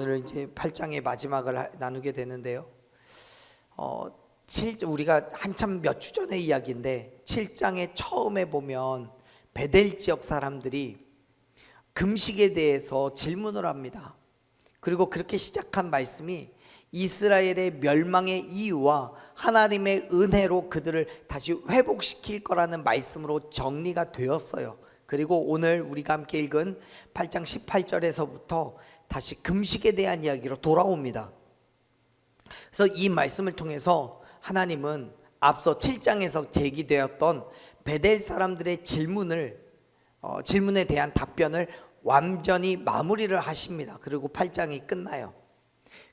오늘 이제 8장의 마지막을 나누게 되는데요. 우리가 한참 몇 주 전의 이야기인데 7장의 처음에 보면 베델 지역 사람들이 금식에 대해서 질문을 합니다. 그리고 그렇게 시작한 말씀이 이스라엘의 멸망의 이유와 하나님의 은혜로 그들을 다시 회복시킬 거라는 말씀으로 정리가 되었어요. 그리고 오늘 우리가 함께 읽은 8장 18절에서부터 다시 금식에 대한 이야기로 돌아옵니다. 그래서 이 말씀을 통해서 하나님은 앞서 7장에서 제기되었던 베델 사람들의 질문에 대한 답변을 완전히 마무리를 하십니다. 그리고 8장이 끝나요.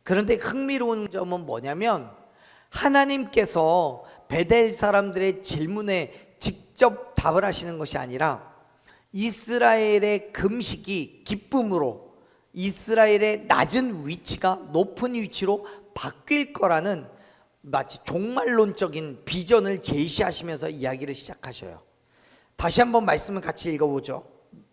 그런데 흥미로운 점은 뭐냐면 하나님께서 베델 사람들의 질문에 직접 답을 하시는 것이 아니라 이스라엘의 금식이 기쁨으로 이스라엘의 낮은 위치가 높은 위치로 바뀔 거라는 마치 종말론적인 비전을 제시하시면서 이야기를 시작하셔요. 다시 한번 말씀을 같이 읽어보죠.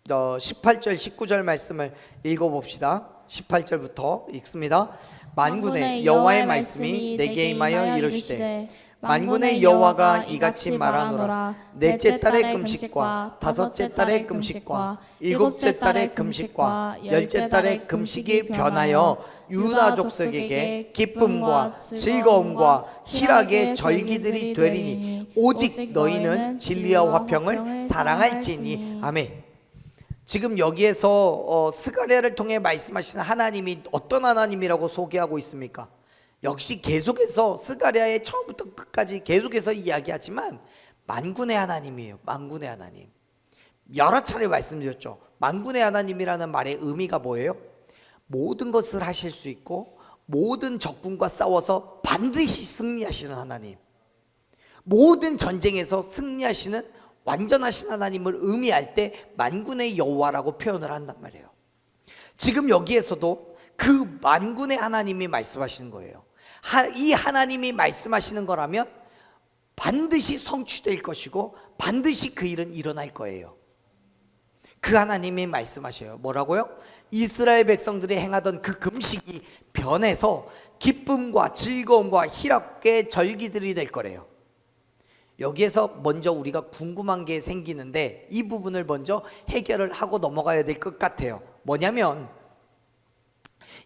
18절 19절 말씀을 읽어봅시다. 18절부터 읽습니다. 만군의 여호와의 말씀이 내게 임하여 이르시되 만군의 여호와가 이같이 말하노라. 넷째 달의 금식과 다섯째 달의 금식과 일곱째 달의 금식과 열째 달의 금식이 변하여 유다 족속에게 기쁨과 즐거움과 희락의 절기들이 되리니 오직 너희는 진리와 화평을 사랑할지니. 아멘. 지금 여기에서 스가랴를 통해 말씀하시는 하나님이 어떤 하나님이라고 소개하고 있습니까? 역시 계속해서 스가랴의 처음부터 끝까지 계속해서 이야기하지만 만군의 하나님이에요. 만군의 하나님. 여러 차례 말씀드렸죠. 만군의 하나님이라는 말의 의미가 뭐예요? 모든 것을 하실 수 있고 모든 적군과 싸워서 반드시 승리하시는 하나님, 모든 전쟁에서 승리하시는 완전하신 하나님을 의미할 때 만군의 여호와라고 표현을 한단 말이에요. 지금 여기에서도 그 만군의 하나님이 말씀하시는 거예요. 이 하나님이 말씀하시는 거라면 반드시 성취될 것이고 반드시 그 일은 일어날 거예요. 그 하나님이 말씀하셔요. 뭐라고요? 이스라엘 백성들이 행하던 그 금식이 변해서 기쁨과 즐거움과 희락의 절기들이 될 거래요. 여기에서 먼저 우리가 궁금한 게 생기는데 이 부분을 먼저 해결을 하고 넘어가야 될 것 같아요. 뭐냐면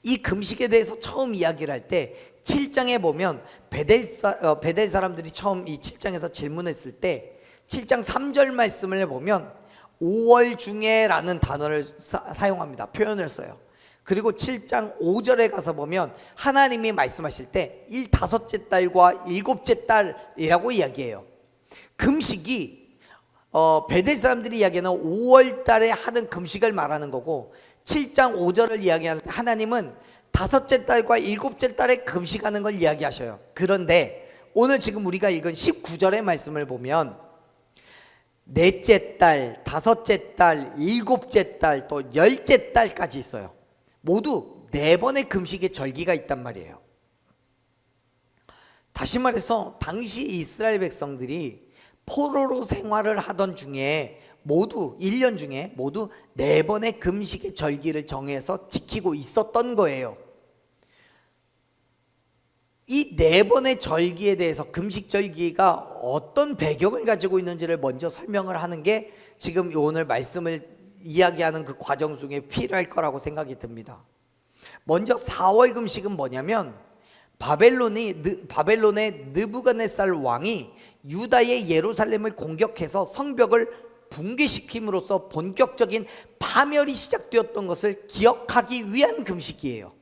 이 금식에 대해서 처음 이야기를 할 때 7장에 보면 베델 사람들이 처음 이 7장에서 질문했을 때 7장 3절 말씀을 보면 5월 중에 라는 단어를 사용합니다. 표현을 써요. 그리고 7장 5절에 가서 보면 하나님이 말씀하실 때 다섯째 달과 일곱째 달이라고 이야기해요. 금식이 베델 사람들이 이야기하는 5월 달에 하는 금식을 말하는 거고 7장 5절을 이야기하는 하나님은 다섯째 달과 일곱째 달에 금식하는 걸 이야기하셔요. 그런데 오늘 지금 우리가 읽은 19절의 말씀을 보면 넷째 달, 다섯째 달, 일곱째 달, 또 열째 달까지 있어요. 모두 4번의 금식의 절기가 있단 말이에요. 다시 말해서 당시 이스라엘 백성들이 포로로 생활을 하던 중에 모두 1년 중에 모두 4번의 금식의 절기를 정해서 지키고 있었던 거예요. 이 4번의 절기에 대해서 금식 절기가 어떤 배경을 가지고 있는지를 먼저 설명을 하는 게 지금 오늘 말씀을 이야기하는 그 과정 중에 필요할 거라고 생각이 듭니다. 먼저 4월 금식은 뭐냐면 바벨론의 느부갓네살 왕이 유다의 예루살렘을 공격해서 성벽을 붕괴시킴으로써 본격적인 파멸이 시작되었던 것을 기억하기 위한 금식이에요.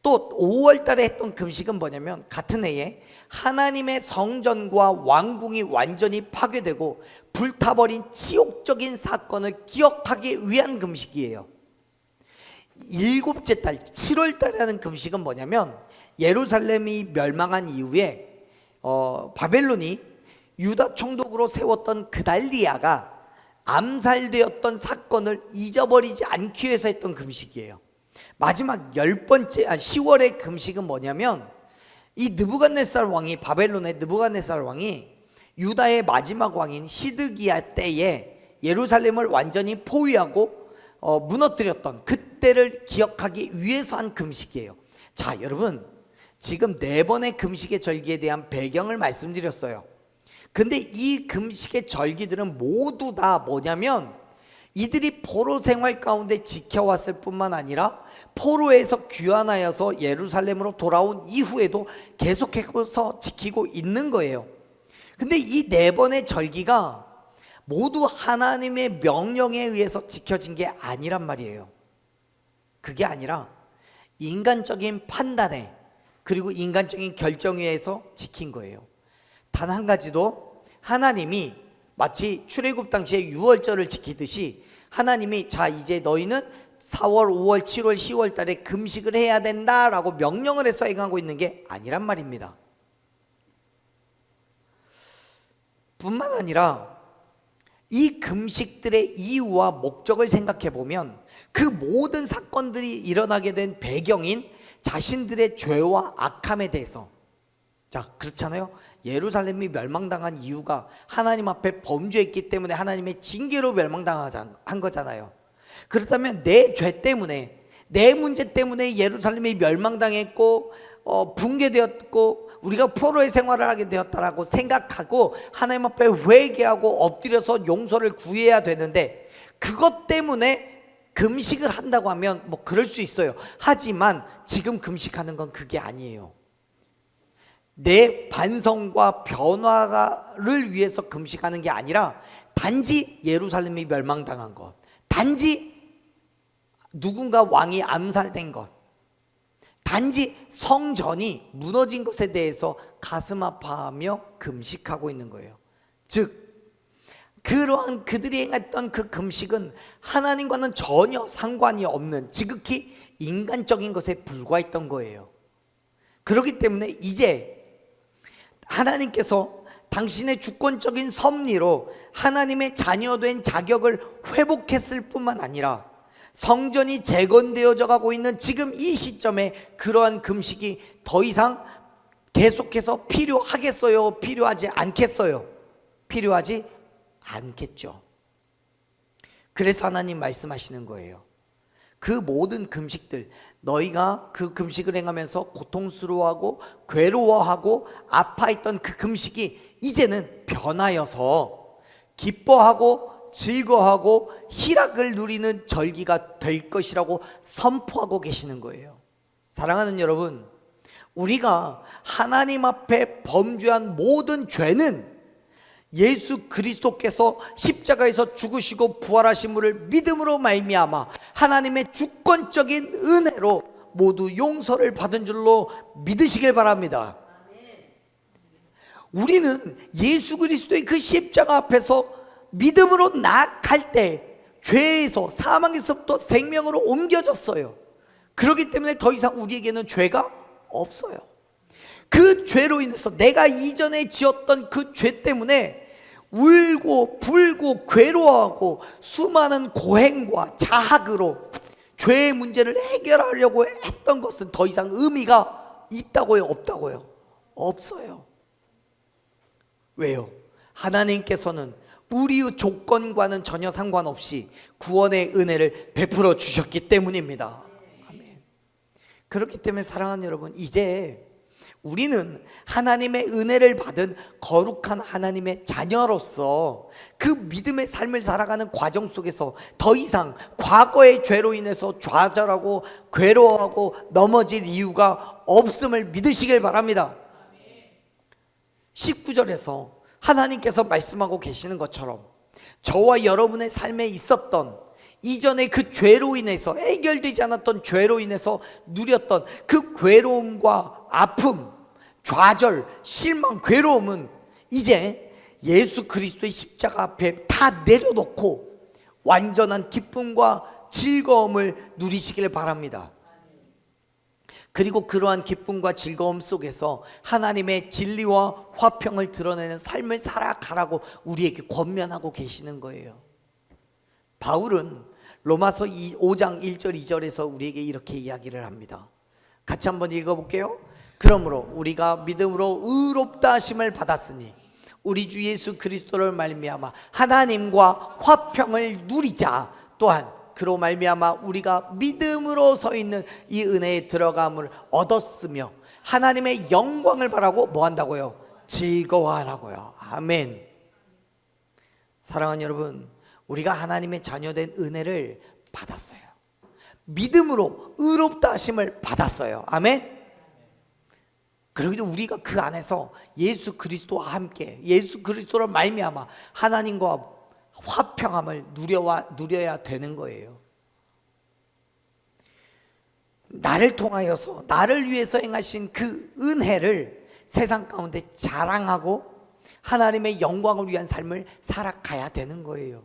또 5월 달에 했던 금식은 뭐냐면 같은 해에 하나님의 성전과 왕궁이 완전히 파괴되고 불타버린 치욕적인 사건을 기억하기 위한 금식이에요. 일곱째 달 7월 달에 하는 금식은 뭐냐면 예루살렘이 멸망한 이후에 바벨론이 유다 총독으로 세웠던 그달리아가 암살되었던 사건을 잊어버리지 않기 위해서 했던 금식이에요. 마지막 10월의 금식은 뭐냐면 이 느부갓네살 왕이 바벨론의 느부갓네살 왕이 유다의 마지막 왕인 시드기야 때에 예루살렘을 완전히 포위하고 무너뜨렸던 그때를 기억하기 위해서 한 금식이에요. 자, 여러분, 지금 4번의 금식의 절기에 대한 배경을 말씀드렸어요. 근데 이 금식의 절기들은 모두 다 뭐냐면 이들이 포로 생활 가운데 지켜왔을 뿐만 아니라 포로에서 귀환하여서 예루살렘으로 돌아온 이후에도 계속해서 지키고 있는 거예요. 근데 이 4번의 절기가 모두 하나님의 명령에 의해서 지켜진 게 아니란 말이에요. 그게 아니라 인간적인 판단에 그리고 인간적인 결정에 의해서 지킨 거예요. 단 한 가지도 하나님이 마치 출애굽 당시에 유월절을 지키듯이 하나님이 자 이제 너희는 4월, 5월, 7월, 10월 달에 금식을 해야 된다라고 명령을 해서 행하고 있는 게 아니란 말입니다. 뿐만 아니라 이 금식들의 이유와 목적을 생각해 보면 그 모든 사건들이 일어나게 된 배경인 자신들의 죄와 악함에 대해서, 자 그렇잖아요. 예루살렘이 멸망당한 이유가 하나님 앞에 범죄했기 때문에 하나님의 징계로 멸망당한 거잖아요. 그렇다면 내 죄 때문에, 내 문제 때문에 예루살렘이 멸망당했고 붕괴되었고 우리가 포로의 생활을 하게 되었다라고 생각하고 하나님 앞에 회개하고 엎드려서 용서를 구해야 되는데, 그것 때문에 금식을 한다고 하면 뭐 그럴 수 있어요. 하지만 지금 금식하는 건 그게 아니에요. 내 반성과 변화를 위해서 금식하는 게 아니라 단지 예루살렘이 멸망당한 것, 단지 누군가 왕이 암살된 것, 단지 성전이 무너진 것에 대해서 가슴 아파하며 금식하고 있는 거예요. 즉 그러한 그들이 행했던 그 금식은 하나님과는 전혀 상관이 없는 지극히 인간적인 것에 불과했던 거예요. 그렇기 때문에 이제 하나님께서 당신의 주권적인 섭리로 하나님의 자녀된 자격을 회복했을 뿐만 아니라 성전이 재건되어져 가고 있는 지금 이 시점에 그러한 금식이 더 이상 계속해서 필요하겠어요? 필요하지 않겠어요? 필요하지 않겠죠. 그래서 하나님 말씀하시는 거예요. 그 모든 금식들, 너희가 그 금식을 행하면서 고통스러워하고 괴로워하고 아파했던 그 금식이 이제는 변하여서 기뻐하고 즐거워하고 희락을 누리는 절기가 될 것이라고 선포하고 계시는 거예요. 사랑하는 여러분, 우리가 하나님 앞에 범죄한 모든 죄는 예수 그리스도께서 십자가에서 죽으시고 부활하심을 믿음으로 말미암아 하나님의 주권적인 은혜로 모두 용서를 받은 줄로 믿으시길 바랍니다. 우리는 예수 그리스도의 그 십자가 앞에서 믿음으로 나아갈 때 죄에서, 사망에서부터 생명으로 옮겨졌어요. 그렇기 때문에 더 이상 우리에게는 죄가 없어요. 그 죄로 인해서 내가 이전에 지었던 그 죄 때문에 울고 불고 괴로워하고 수많은 고행과 자학으로 죄의 문제를 해결하려고 했던 것은 더 이상 의미가 있다고요? 없다고요? 없어요. 왜요? 하나님께서는 우리의 조건과는 전혀 상관없이 구원의 은혜를 베풀어 주셨기 때문입니다. 아멘. 그렇기 때문에 사랑하는 여러분, 이제 우리는 하나님의 은혜를 받은 거룩한 하나님의 자녀로서 그 믿음의 삶을 살아가는 과정 속에서 더 이상 과거의 죄로 인해서 좌절하고 괴로워하고 넘어질 이유가 없음을 믿으시길 바랍니다. 19절에서 하나님께서 말씀하고 계시는 것처럼 저와 여러분의 삶에 있었던 이전에 그 죄로 인해서, 해결되지 않았던 죄로 인해서 누렸던 그 괴로움과 아픔, 좌절, 실망, 괴로움은 이제 예수 그리스도의 십자가 앞에 다 내려놓고 완전한 기쁨과 즐거움을 누리시길 바랍니다. 그리고 그러한 기쁨과 즐거움 속에서 하나님의 진리와 화평을 드러내는 삶을 살아가라고 우리에게 권면하고 계시는 거예요. 바울은 로마서 5장 1절 2절에서 우리에게 이렇게 이야기를 합니다. 같이 한번 읽어볼게요. 그러므로 우리가 믿음으로 의롭다 하심을 받았으니 우리 주 예수 그리스도를 말미암아 하나님과 화평을 누리자. 또한 그로 말미암아 우리가 믿음으로 서 있는 이 은혜에 들어감을 얻었으며 하나님의 영광을 바라고 뭐 한다고요? 즐거워하라고요. 아멘. 사랑하는 여러분, 우리가 하나님의 자녀된 은혜를 받았어요. 믿음으로 의롭다 하심을 받았어요. 아멘. 그러기도 우리가 그 안에서 예수 그리스도와 함께 예수 그리스도로 말미암아 하나님과 화평함을 누려야 되는 거예요. 나를 통하여서 나를 위해서 행하신 그 은혜를 세상 가운데 자랑하고 하나님의 영광을 위한 삶을 살아가야 되는 거예요.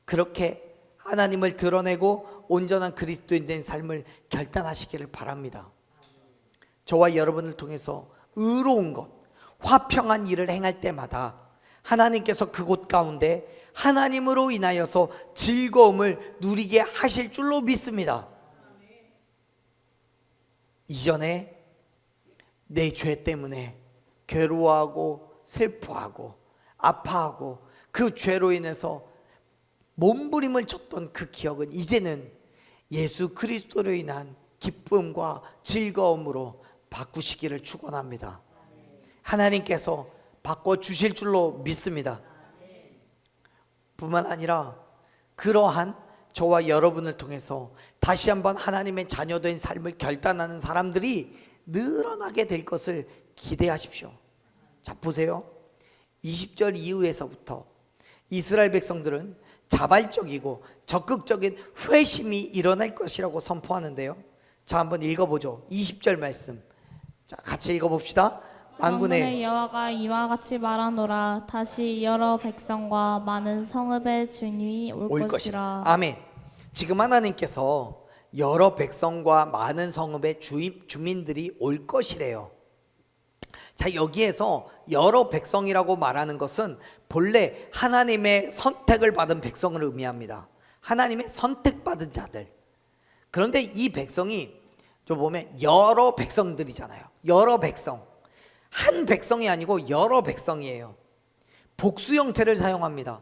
그렇게 하나님을 드러내고 온전한 그리스도인 된 삶을 결단하시기를 바랍니다. 저와 여러분을 통해서 의로운 것, 화평한 일을 행할 때마다 하나님께서 그곳 가운데 하나님으로 인하여서 즐거움을 누리게 하실 줄로 믿습니다. 이전에 내 죄 때문에 괴로워하고 슬퍼하고 아파하고 그 죄로 인해서 몸부림을 쳤던 그 기억은 이제는 예수 그리스도로 인한 기쁨과 즐거움으로 바꾸시기를 축원합니다. 하나님께서 바꿔주실 줄로 믿습니다. 뿐만 아니라 그러한 저와 여러분을 통해서 다시 한번 하나님의 자녀된 삶을 결단하는 사람들이 늘어나게 될 것을 기대하십시오. 자, 보세요. 20절 이후에서부터 이스라엘 백성들은 자발적이고 적극적인 회심이 일어날 것이라고 선포하는데요. 자, 한번 읽어보죠. 20절 말씀. 자, 같이 읽어봅시다. 만군의 여호와가 이와 같이 말하노라. 다시 여러 백성과 많은 성읍의 주님이 올 것이라. 아멘. 지금 하나님께서 여러 백성과 많은 성읍의 주민들이 올 것이래요. 자, 여기에서 여러 백성이라고 말하는 것은 본래 하나님의 선택을 받은 백성을 의미합니다. 하나님의 선택받은 자들. 그런데 이 백성이 좀 보면 여러 백성들이잖아요. 여러 백성. 한 백성이 아니고 여러 백성이에요. 복수 형태를 사용합니다.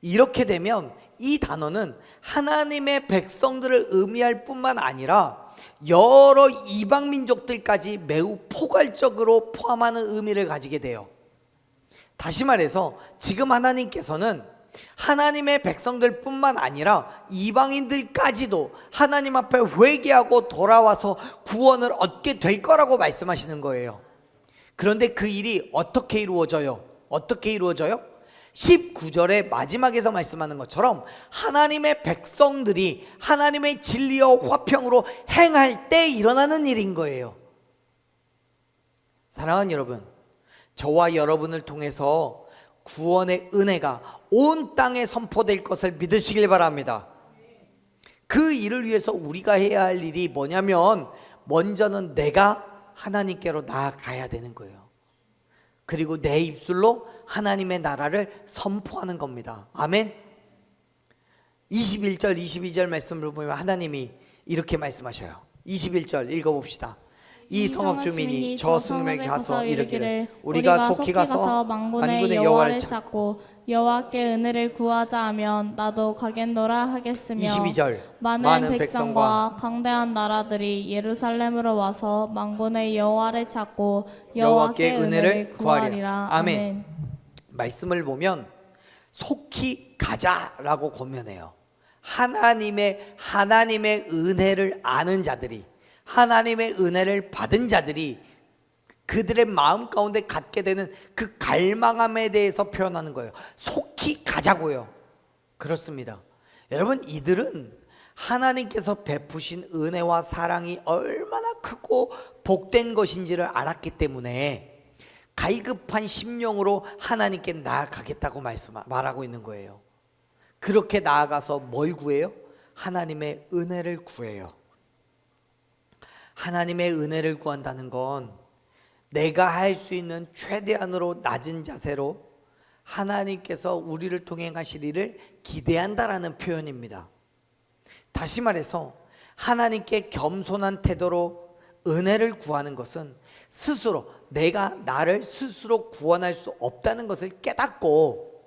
이렇게 되면 이 단어는 하나님의 백성들을 의미할 뿐만 아니라 여러 이방 민족들까지 매우 포괄적으로 포함하는 의미를 가지게 돼요. 다시 말해서 지금 하나님께서는 하나님의 백성들 뿐만 아니라 이방인들까지도 하나님 앞에 회개하고 돌아와서 구원을 얻게 될 거라고 말씀하시는 거예요. 그런데 그 일이 어떻게 이루어져요? 어떻게 이루어져요? 19절의 마지막에서 말씀하는 것처럼 하나님의 백성들이 하나님의 진리와 화평으로 행할 때 일어나는 일인 거예요. 사랑하는 여러분, 저와 여러분을 통해서 구원의 은혜가 온 땅에 선포될 것을 믿으시길 바랍니다. 그 일을 위해서 우리가 해야 할 일이 뭐냐면 먼저는 내가 하나님께로 나아가야 되는 거예요. 그리고 내 입술로 하나님의 나라를 선포하는 겁니다. 아멘. 21절 22절 말씀을 보면 하나님이 이렇게 말씀하셔요. 21절 읽어봅시다. 이 성읍 주민이 저 성읍에 가서 이르기를 우리가 속히 가서 만군의 여호와를 찾고 여호와께 은혜를 구하자 하면 나도 가겠노라 하겠으며 22절 많은 백성과 강대한 나라들이 예루살렘으로 와서 만군의 여호와를 찾고 여호와께 은혜를 구하리라. 아멘. 말씀을 보면 속히 가자라고 권면해요. 하나님의 은혜를 아는 자들이, 하나님의 은혜를 받은 자들이 그들의 마음 가운데 갖게 되는 그 갈망함에 대해서 표현하는 거예요. 속히 가자고요. 그렇습니다. 여러분, 이들은 하나님께서 베푸신 은혜와 사랑이 얼마나 크고 복된 것인지를 알았기 때문에 갈급한 심령으로 하나님께 나아가겠다고 말하고 있는 거예요. 그렇게 나아가서 뭘 구해요? 하나님의 은혜를 구해요. 하나님의 은혜를 구한다는 건 내가 할 수 있는 최대한으로 낮은 자세로 하나님께서 우리를 통해 하실 일을 기대한다라는 표현입니다. 다시 말해서 하나님께 겸손한 태도로 은혜를 구하는 것은 스스로 내가 나를 스스로 구원할 수 없다는 것을 깨닫고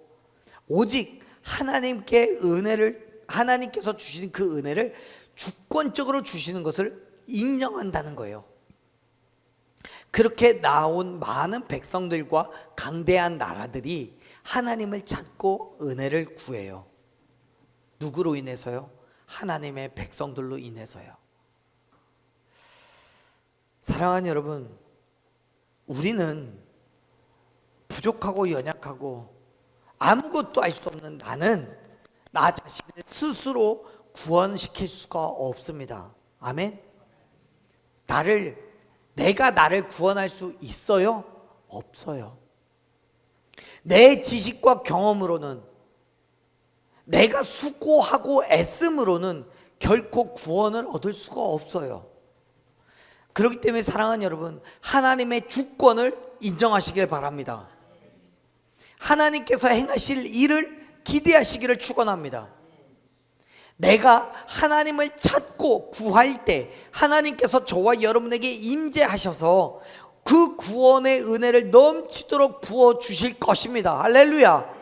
오직 하나님께 은혜를 하나님께서 주시는 그 은혜를 주권적으로 주시는 것을 인정한다는 거예요. 그렇게 나온 많은 백성들과 강대한 나라들이 하나님을 찾고 은혜를 구해요. 누구로 인해서요? 하나님의 백성들로 인해서요. 사랑하는 여러분, 우리는 부족하고 연약하고 아무것도 알 수 없는 나는 나 자신을 스스로 구원시킬 수가 없습니다. 아멘? 내가 나를 구원할 수 있어요? 없어요. 내 지식과 경험으로는, 내가 수고하고 애씀으로는 결코 구원을 얻을 수가 없어요. 그렇기 때문에 사랑하는 여러분, 하나님의 주권을 인정하시길 바랍니다. 하나님께서 행하실 일을 기대하시기를 축원합니다. 내가 하나님을 찾고 구할 때 하나님께서 저와 여러분에게 임재하셔서 그 구원의 은혜를 넘치도록 부어주실 것입니다. 할렐루야.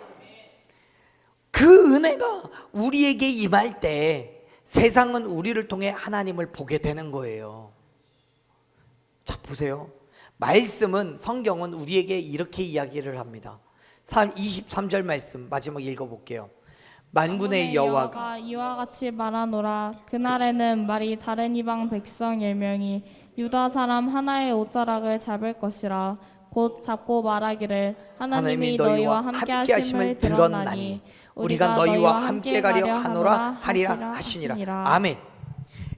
그 은혜가 우리에게 임할 때 세상은 우리를 통해 하나님을 보게 되는 거예요. 자, 보세요. 말씀은, 성경은 우리에게 이렇게 이야기를 합니다. 23절 말씀 마지막 읽어볼게요. 만군의 여호와가 이와 같이 말하노라. 그날에는 말이 다른 이방 백성 10명이 유다 사람 하나의 옷자락을 잡을 것이라. 곧 잡고 말하기를 하나님이 너희와 함께 하심을 들었나니 우리가 너희와 함께 가려 하노라 하리라 하시니라. 아멘.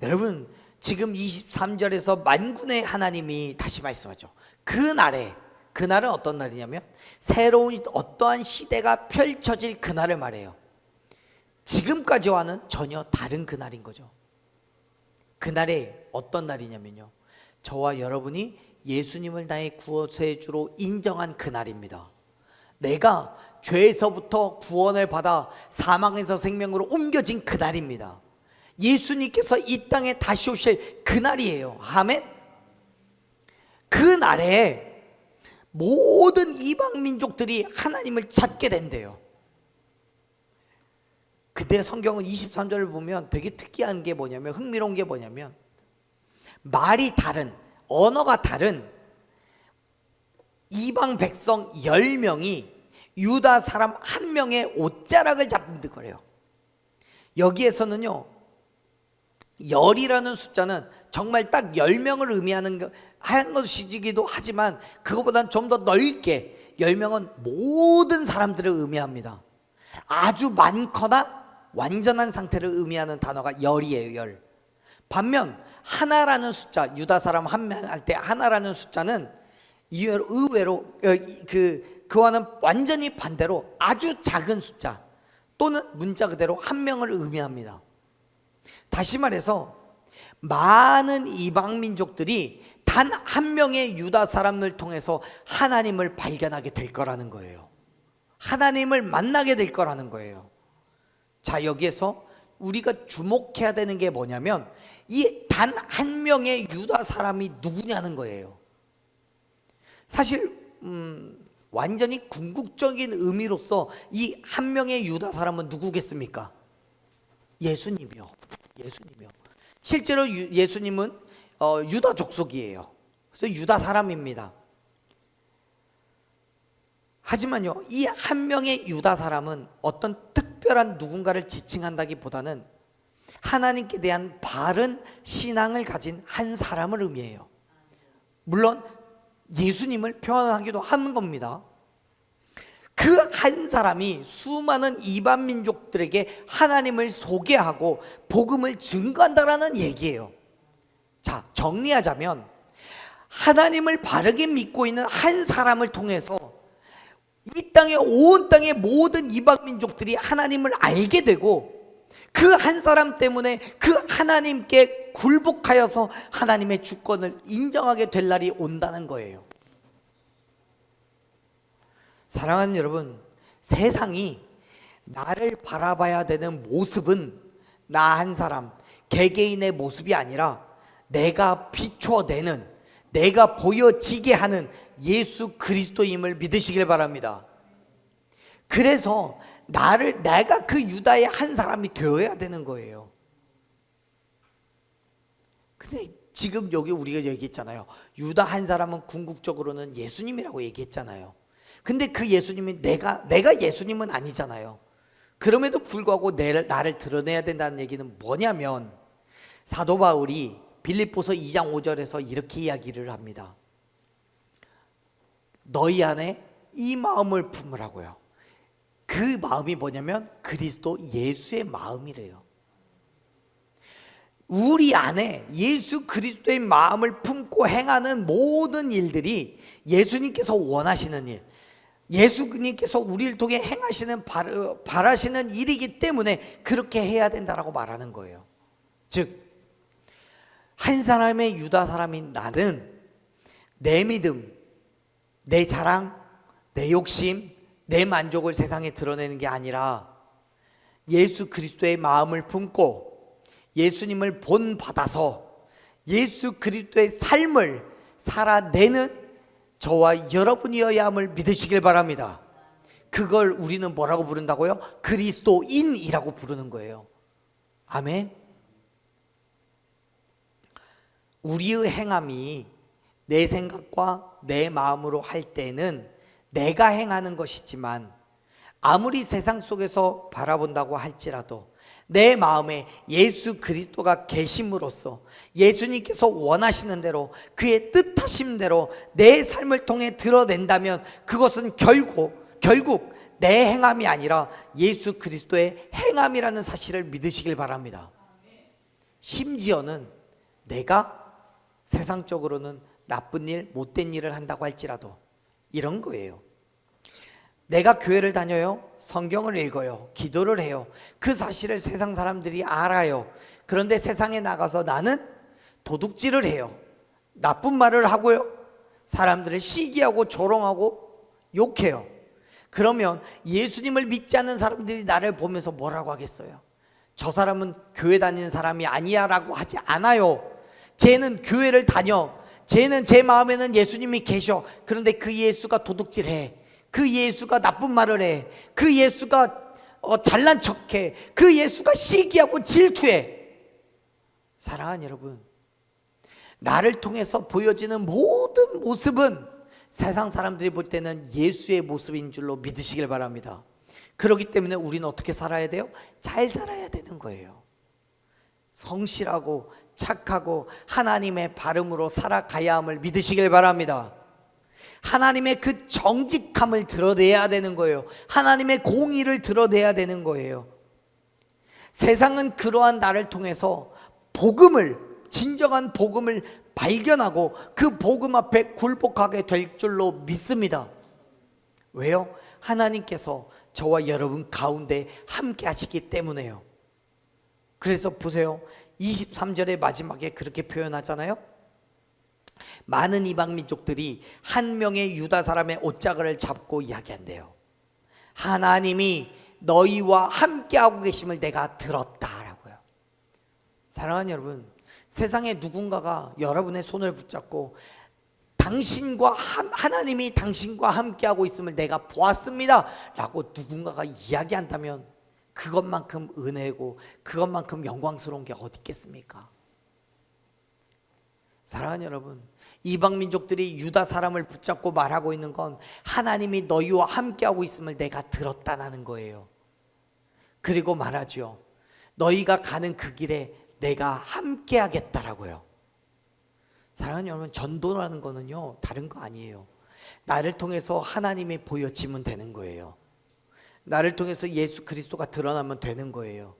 여러분, 지금 23절에서 만군의 하나님이 다시 말씀하죠. 그날은 어떤 날이냐면 새로운 어떠한 시대가 펼쳐질 그날을 말해요. 지금까지와는 전혀 다른 그날인 거죠. 그날이 어떤 날이냐면요, 저와 여러분이 예수님을 나의 구원주로 인정한 그날입니다. 내가 죄에서부터 구원을 받아 사망에서 생명으로 옮겨진 그날입니다. 예수님께서 이 땅에 다시 오실 그날이에요. 아멘. 그날에 모든 이방 민족들이 하나님을 찾게 된대요. 근데 성경은 23절을 보면 되게 특이한 게 뭐냐면, 흥미로운 게 뭐냐면, 말이 다른, 언어가 다른 이방 백성 10명이 유다 사람 1명의 옷자락을 잡는 거래요. 여기에서는요, 열이라는 숫자는 정말 딱 10명을 의미하는 한 것이기도 하지만, 그것보다는 좀 더 넓게 10명은 모든 사람들을 의미합니다. 아주 많거나 완전한 상태를 의미하는 단어가 열이에요. 열. 반면 하나라는 숫자, 유다 사람 1명 할 때 하나라는 숫자는 의외로 그와는 완전히 반대로 아주 작은 숫자, 또는 문자 그대로 1명을 의미합니다. 다시 말해서 많은 이방 민족들이 단 1명의 유다 사람을 통해서 하나님을 발견하게 될 거라는 거예요. 하나님을 만나게 될 거라는 거예요. 자, 여기에서 우리가 주목해야 되는 게 뭐냐면, 이 단 1명의 유다 사람이 누구냐는 거예요. 사실 완전히 궁극적인 의미로서 이 1명의 유다 사람은 누구겠습니까? 예수님이요. 실제로 예수님은 유다 족속이에요. 그래서 유다 사람입니다. 하지만요, 이 1명의 유다 사람은 어떤 특별한 누군가를 지칭한다기보다는 하나님께 대한 바른 신앙을 가진 한 사람을 의미해요. 물론 예수님을 표현하기도 하는 겁니다. 그 한 사람이 수많은 이방 민족들에게 하나님을 소개하고 복음을 증거한다라는 얘기예요. 자, 정리하자면 하나님을 바르게 믿고 있는 한 사람을 통해서 이 땅의 온 땅의 모든 이방 민족들이 하나님을 알게 되고, 그 한 사람 때문에 그 하나님께 굴복하여서 하나님의 주권을 인정하게 될 날이 온다는 거예요. 사랑하는 여러분, 세상이 나를 바라봐야 되는 모습은 나 한 사람, 개개인의 모습이 아니라 내가 비춰내는, 내가 보여지게 하는 예수 그리스도임을 믿으시길 바랍니다. 그래서 내가 그 유다의 한 사람이 되어야 되는 거예요. 근데 지금 여기 우리가 얘기했잖아요. 유다 한 사람은 궁극적으로는 예수님이라고 얘기했잖아요. 근데 그 예수님이 내가 예수님은 아니잖아요. 그럼에도 불구하고 나를 드러내야 된다는 얘기는 뭐냐면, 사도 바울이 빌립보서 2장 5절에서 이렇게 이야기를 합니다. 너희 안에 이 마음을 품으라고요. 그 마음이 뭐냐면 그리스도 예수의 마음이래요. 우리 안에 예수 그리스도의 마음을 품고 행하는 모든 일들이 예수님께서 원하시는 일, 예수님께서 우리를 통해 행하시는 바라시는 일이기 때문에 그렇게 해야 된다라고 말하는 거예요. 즉, 한 사람의 유다 사람인 나는 내 믿음, 내 자랑, 내 욕심, 내 만족을 세상에 드러내는 게 아니라 예수 그리스도의 마음을 품고 예수님을 본받아서 예수 그리스도의 삶을 살아내는 저와 여러분이어야 함을 믿으시길 바랍니다. 그걸 우리는 뭐라고 부른다고요? 그리스도인이라고 부르는 거예요. 아멘. 우리의 행함이 내 생각과 내 마음으로 할 때는 내가 행하는 것이지만, 아무리 세상 속에서 바라본다고 할지라도 내 마음에 예수 그리스도가 계심으로써 예수님께서 원하시는 대로 그의 뜻하심 대로 내 삶을 통해 드러낸다면 그것은 결국 내 행함이 아니라 예수 그리스도의 행함이라는 사실을 믿으시길 바랍니다. 심지어는 내가 세상적으로는 나쁜 일, 못된 일을 한다고 할지라도 이런 거예요. 내가 교회를 다녀요, 성경을 읽어요, 기도를 해요. 그 사실을 세상 사람들이 알아요. 그런데 세상에 나가서 나는 도둑질을 해요, 나쁜 말을 하고요, 사람들을 시기하고 조롱하고 욕해요. 그러면 예수님을 믿지 않는 사람들이 나를 보면서 뭐라고 하겠어요? 저 사람은 교회 다니는 사람이 아니야 라고 하지 않아요. 쟤는 교회를 다녀, 쟤는 제 마음에는 예수님이 계셔. 그런데 그 예수가 도둑질해, 그 예수가 나쁜 말을 해, 그 예수가 잘난 척해, 그 예수가 시기하고 질투해. 사랑하는 여러분, 나를 통해서 보여지는 모든 모습은 세상 사람들이 볼 때는 예수의 모습인 줄로 믿으시길 바랍니다. 그렇기 때문에 우리는 어떻게 살아야 돼요? 잘 살아야 되는 거예요. 성실하고 착하고 하나님의 발음으로 살아가야 함을 믿으시길 바랍니다. 하나님의 그 정직함을 드러내야 되는 거예요. 하나님의 공의를 드러내야 되는 거예요. 세상은 그러한 나를 통해서 진정한 복음을 발견하고 그 복음 앞에 굴복하게 될 줄로 믿습니다. 왜요? 하나님께서 저와 여러분 가운데 함께 하시기 때문에요. 그래서 보세요, 23절의 마지막에 그렇게 표현하잖아요. 많은 이방 민족들이 한 명의 유다 사람의 옷자락을 잡고 이야기한대요. 하나님이 너희와 함께하고 계심을 내가 들었다라고요. 사랑하는 여러분, 세상에 누군가가 여러분의 손을 붙잡고 하나님이 당신과 함께하고 있음을 내가 보았습니다 라고 누군가가 이야기한다면 그것만큼 은혜고 그것만큼 영광스러운 게 어디 있겠습니까? 사랑하는 여러분, 이방 민족들이 유다 사람을 붙잡고 말하고 있는 건 하나님이 너희와 함께하고 있음을 내가 들었다는 거예요. 그리고 말하죠, 너희가 가는 그 길에 내가 함께하겠다라고요. 사랑하는 여러분, 전도라는 거는요 다른 거 아니에요. 나를 통해서 하나님이 보여지면 되는 거예요. 나를 통해서 예수 그리스도가 드러나면 되는 거예요.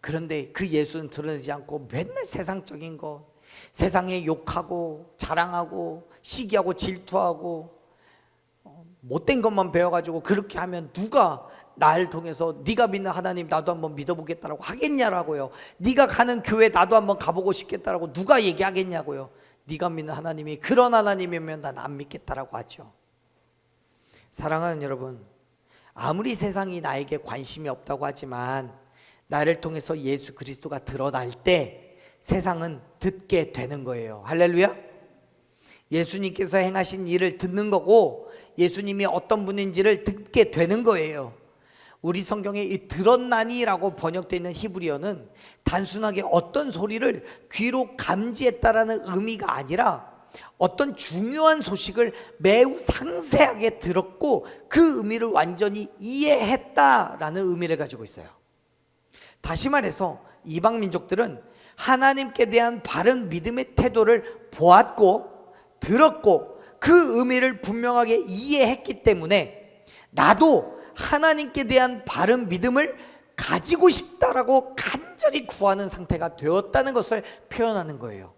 그런데 그 예수는 드러내지 않고 맨날 세상적인 거, 세상에 욕하고 자랑하고 시기하고 질투하고 못된 것만 배워가지고 그렇게 하면 누가 나를 통해서 네가 믿는 하나님 나도 한번 믿어보겠다라고 하겠냐라고요. 네가 가는 교회 나도 한번 가보고 싶겠다라고 누가 얘기하겠냐고요. 네가 믿는 하나님이 그런 하나님이면 난 안 믿겠다라고 하죠. 사랑하는 여러분, 아무리 세상이 나에게 관심이 없다고 하지만 나를 통해서 예수 그리스도가 드러날 때 세상은 듣게 되는 거예요. 할렐루야. 예수님께서 행하신 일을 듣는 거고 예수님이 어떤 분인지를 듣게 되는 거예요. 우리 성경에 이 들었나니라고 번역되어 있는 히브리어는 단순하게 어떤 소리를 귀로 감지했다라는 의미가 아니라 어떤 중요한 소식을 매우 상세하게 들었고 그 의미를 완전히 이해했다라는 의미를 가지고 있어요. 다시 말해서 이방 민족들은 하나님께 대한 바른 믿음의 태도를 보았고 들었고 그 의미를 분명하게 이해했기 때문에 나도 하나님께 대한 바른 믿음을 가지고 싶다라고 간절히 구하는 상태가 되었다는 것을 표현하는 거예요.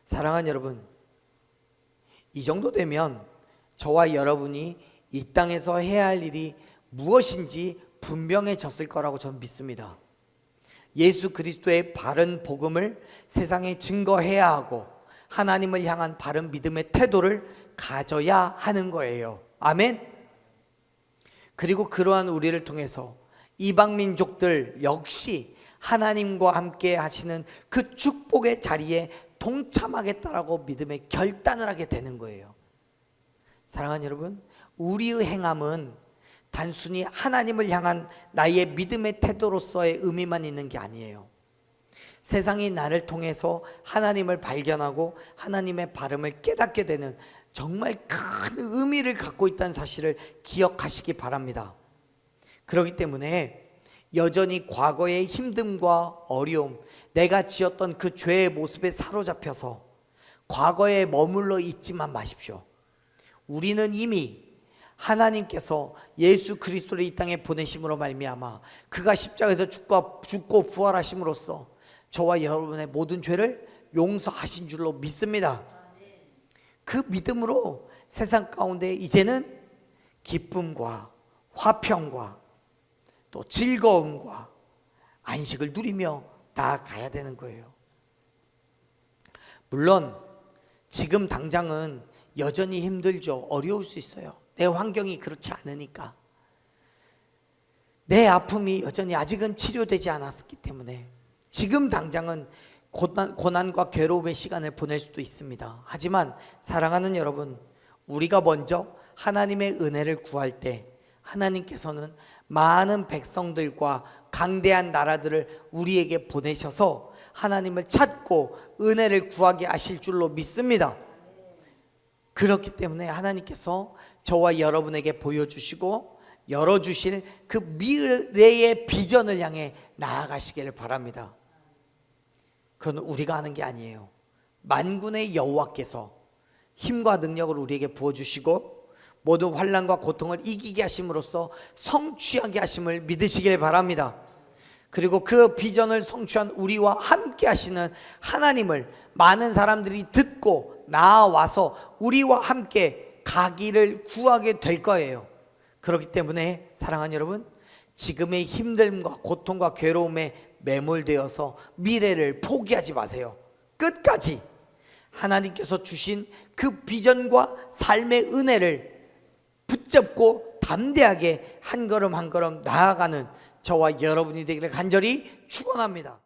사랑하는 여러분, 이 정도 되면 저와 여러분이 이 땅에서 해야 할 일이 무엇인지 분명해졌을 거라고 저는 믿습니다. 예수 그리스도의 바른 복음을 세상에 증거해야 하고 하나님을 향한 바른 믿음의 태도를 가져야 하는 거예요. 아멘. 그리고 그러한 우리를 통해서 이방 민족들 역시 하나님과 함께 하시는 그 축복의 자리에 동참하겠다라고 믿음의 결단을 하게 되는 거예요. 사랑하는 여러분, 우리의 행함은 단순히 하나님을 향한 나의 믿음의 태도로서의 의미만 있는 게 아니에요. 세상이 나를 통해서 하나님을 발견하고 하나님의 발음을 깨닫게 되는 정말 큰 의미를 갖고 있다는 사실을 기억하시기 바랍니다. 그렇기 때문에 여전히 과거의 힘듦과 어려움, 내가 지었던 그 죄의 모습에 사로잡혀서 과거에 머물러 있지만 마십시오. 우리는 이미 하나님께서 예수 그리스도를 이 땅에 보내심으로 말미암아 그가 십자가에서 죽고 부활하심으로써 저와 여러분의 모든 죄를 용서하신 줄로 믿습니다. 그 믿음으로 세상 가운데 이제는 기쁨과 화평과 또 즐거움과 안식을 누리며 나아가야 되는 거예요. 물론 지금 당장은 여전히 힘들죠. 어려울 수 있어요. 내 환경이 그렇지 않으니까. 내 아픔이 여전히 아직은 치료되지 않았기 때문에 지금 당장은 고난과 괴로움의 시간을 보낼 수도 있습니다. 하지만 사랑하는 여러분, 우리가 먼저 하나님의 은혜를 구할 때 하나님께서는 많은 백성들과 강대한 나라들을 우리에게 보내셔서 하나님을 찾고 은혜를 구하게 하실 줄로 믿습니다. 그렇기 때문에 하나님께서 저와 여러분에게 보여주시고 열어주실 그 미래의 비전을 향해 나아가시기를 바랍니다. 그건 우리가 하는 게 아니에요. 만군의 여호와께서 힘과 능력을 우리에게 부어주시고 모든 환난과 고통을 이기게 하심으로써 성취하게 하심을 믿으시길 바랍니다. 그리고 그 비전을 성취한 우리와 함께 하시는 하나님을 많은 사람들이 듣고 나와서 우리와 함께 가기를 구하게 될 거예요. 그렇기 때문에 사랑하는 여러분, 지금의 힘듦과 고통과 괴로움에 매몰되어서 미래를 포기하지 마세요. 끝까지 하나님께서 주신 그 비전과 삶의 은혜를 붙잡고 담대하게 한 걸음 한 걸음 나아가는 저와 여러분이 되기를 간절히 축원합니다.